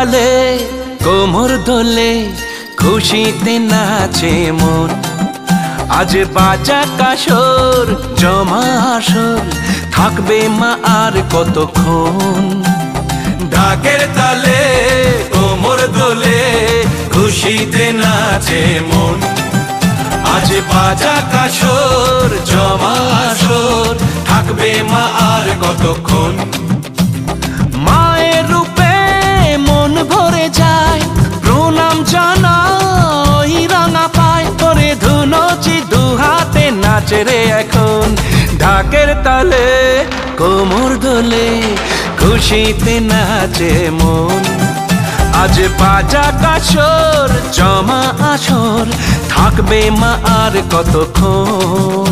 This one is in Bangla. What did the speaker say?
তালে কোমর দোলে খুশিতে নাচে মন। আজ বাজা কাসর জমা আসর থাকবে মা আর কতক্ষণ। ঢাকের তালে কোমর দোলে খুশিতে নাচে মন। আজ বাজা কাসর জমা আসর থাকবে মা আর কতক্ষণ। মায়ের রূপে মন ভরে যায় প্রণাম জানাই রাঙা পায় করে ধুনচি দুহাতে নাচে রে এখন। ঢাকের তালে কোমর দোলে খুশিতে নাচে মন। আজ বাজা কাসর জমা আসর থাকবে মা আর কতক্ষণ।